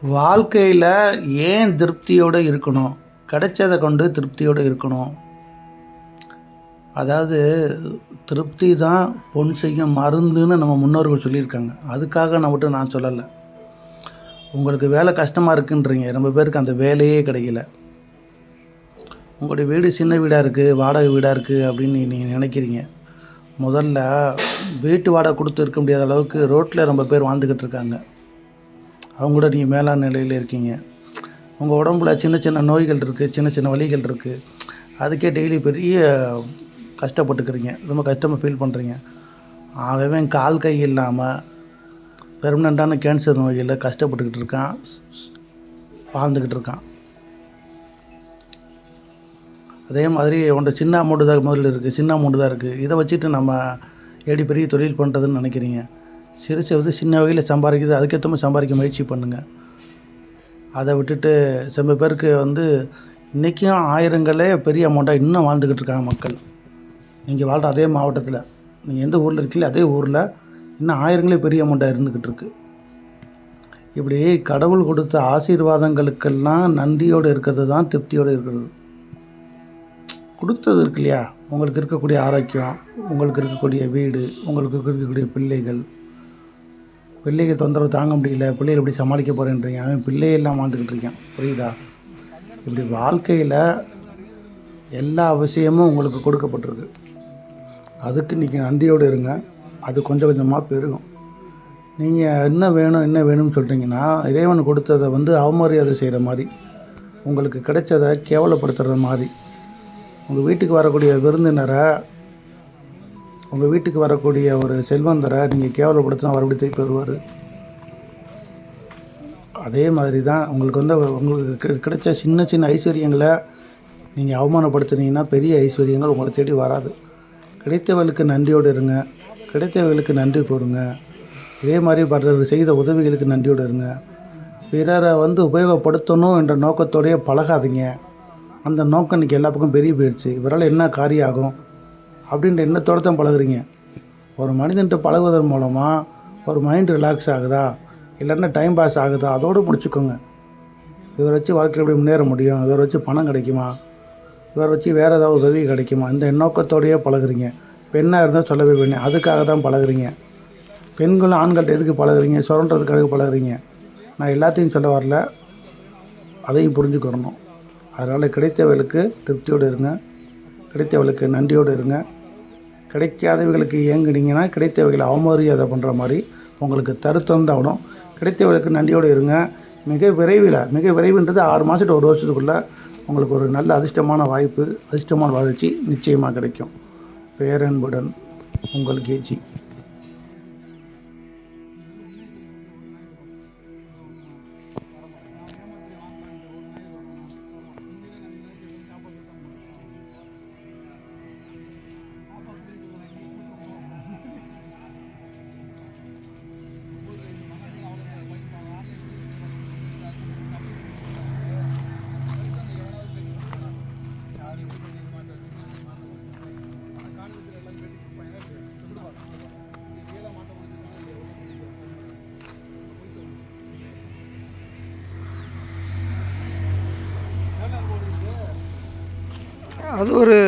வாழ்க்கையில் ஏன் திருப்தியோடு இருக்கணும்? கிடைச்சதை கொண்டு திருப்தியோடு இருக்கணும். அதாவது திருப்தி தான் பொன் செய்யும் மருந்துன்னு நம்ம முன்னோர்கள் சொல்லியிருக்காங்க. அதுக்காக நான் சொல்லலை. உங்களுக்கு வேலை கஷ்டமாக இருக்குன்றீங்க, ரொம்ப பேருக்கு அந்த வேலையே கிடைக்கல. உங்களுடைய வீடு சின்ன வீடாக இருக்குது, வாடகை வீடாக இருக்குது அப்படின்னு நீங்கள் நினைக்கிறீங்க. முதல்ல வீட்டு வாடகை கொடுத்து இருக்க முடியாத அளவுக்கு ரோட்டில் ரொம்ப பேர் வாழ்ந்துக்கிட்டு இருக்காங்க. அவங்க கூட நீங்கள் மேலான நிலையில் இருக்கீங்க. உங்கள் உடம்புல சின்ன சின்ன நோய்கள் இருக்குது, சின்ன சின்ன வலிகள் இருக்குது. அதுக்கே டெய்லி பெரிய கஷ்டப்பட்டுக்கிறீங்க, ரொம்ப கஷ்டமாக ஃபீல் பண்ணுறீங்க. அவன் கால் கை இல்லாமல் பெர்மனண்ட்டான கேன்சர் நோய்களில் கஷ்டப்பட்டுக்கிட்டு இருக்கான், வாழ்ந்துக்கிட்டு இருக்கான். அதே மாதிரி உன்ட்ட சின்ன அமௌண்ட்டு தான் முதல்ல இருக்குது, சின்ன அமௌண்ட்டு தான் இருக்குது. இதை வச்சுட்டு நம்ம எப்படி பெரிய தொழில் பண்ணுறதுன்னு நினைக்கிறீங்க. சிறுசு சின்ன வகையில் சம்பாதிக்குது, அதுக்கேற்ற மாதிரி சம்பாதிக்க முயற்சி பண்ணுங்கள். அதை விட்டுட்டு சில பேருக்கு இன்றைக்கும் ஆயிரங்களே பெரிய அமௌண்ட்டாக இன்னும் வாழ்ந்துக்கிட்டு இருக்காங்க மக்கள். நீங்கள் வாழ்கிற அதே மாவட்டத்தில், நீங்கள் எந்த ஊரில் இருக்கீங்களோ அதே ஊரில் இன்னும் ஆயிரங்களே பெரிய அமௌண்ட்டாக இருந்துக்கிட்டு இருக்கு. இப்படி கடவுள் கொடுத்த ஆசீர்வாதங்களுக்கெல்லாம் நன்றியோடு இருக்கிறது தான் திருப்தியோடு இருக்கிறது. கொடுத்தது இருக்கு இல்லையா, உங்களுக்கு இருக்கக்கூடிய ஆரோக்கியம், உங்களுக்கு இருக்கக்கூடிய வீடு, உங்களுக்கு இருக்கக்கூடிய பிள்ளைகள் தொந்தரவு தாங்க முடியல, பிள்ளைகள் எப்படி சமாளிக்க போகிறேன்றீங்க. அவன் பிள்ளையெல்லாம் வாழ்ந்துக்கிட்டு இருக்கான், புரியுதா? இப்படி வாழ்க்கையில் எல்லா விஷயமும் உங்களுக்கு கொடுக்கப்பட்டிருக்கு. அதுக்கு நீங்கள் நன்றியோடு இருங்க. அது கொஞ்சம் கொஞ்சமாக பெருகும். நீங்கள் என்ன வேணும்னு சொல்கிறீங்கன்னா, இறைவன் கொடுத்ததை அவமரியாதை செய்கிற மாதிரி, உங்களுக்கு கிடைச்சதை கேவலப்படுத்துகிற மாதிரி, உங்கள் வீட்டுக்கு வரக்கூடிய விருந்தினரை, உங்கள் வீட்டுக்கு வரக்கூடிய ஒரு செல்வந்தரை நீங்கள் கேவலப்படுத்தினா அவர் எப்படி திருப்பி வருவார்? அதே மாதிரி தான் உங்களுக்கு கிடைச்ச சின்ன சின்ன ஐஸ்வர்யங்களை நீங்கள் அவமானப்படுத்துனீங்கன்னா பெரிய ஐஸ்வர்யங்கள் உங்களை தேடி வராது. கிடைத்தவர்களுக்கு நன்றியோடு இருங்க, கிடைத்தவர்களுக்கு நன்றி கூறுங்க. இதே மாதிரி பிறர் செய்த உதவிகளுக்கு நன்றியோடு இருங்க. பிறரை உபயோகப்படுத்தணும் என்ற நோக்கத்தோடையே பழகாதீங்க. அந்த நோக்கம் இன்றைக்கி எல்லா பக்கம் பெரிய போயிடுச்சு. இவரால் என்ன காரியம் ஆகும் அப்படின்ற எண்ணத்தோடு தான் பழகுறீங்க. ஒரு மனிதன்ட்டு பழகுவதன் மூலமாக ஒரு மைண்ட் ரிலாக்ஸ் ஆகுதா, இல்லைன்னா டைம் பாஸ் ஆகுதா, அதோடு முடிச்சுக்கோங்க. இவரை வச்சு வாழ்க்கையில் எப்படி முன்னேற முடியும், இவரை வச்சு பணம் கிடைக்குமா, இவரை வச்சு வேறு ஏதாவது உதவி கிடைக்குமா, இந்த நோக்கத்தோடையே பழகுறீங்க. பெண்ணாக இருந்தால் சொல்லவே வேணும், அதுக்காக தான் பழகுறீங்க. பெண்களும் ஆண்கள்ட்ட எதுக்கு பழகுறீங்க? சுரண்டுறதுக்காக பழகுறீங்க. நான் எல்லாத்தையும் சொல்ல வரல, அதையும் புரிஞ்சுக்கிறணும். அதனால் கிடைத்தவர்களுக்கு திருப்தியோடு இருங்க, கிடைத்தவர்களுக்கு நன்றியோடு இருங்க. கிடைக்காதவர்களுக்கு இயங்குனீங்கன்னா கிடைத்தவர்களை அவமரியாதை பண்ணுற மாதிரி உங்களுக்கு தருத்தந்தாகணும். கிடைத்தவர்களுக்கு நன்றியோடு இருங்க. மிக விரைவுன்றது 6 மாதம் to 1 வருஷத்துக்குள்ளே உங்களுக்கு ஒரு நல்ல அதிர்ஷ்டமான வாய்ப்பு, அதிர்ஷ்டமான வளர்ச்சி நிச்சயமாக கிடைக்கும். பேரன்புடன் உங்கள் கேஜி. அது ஒரு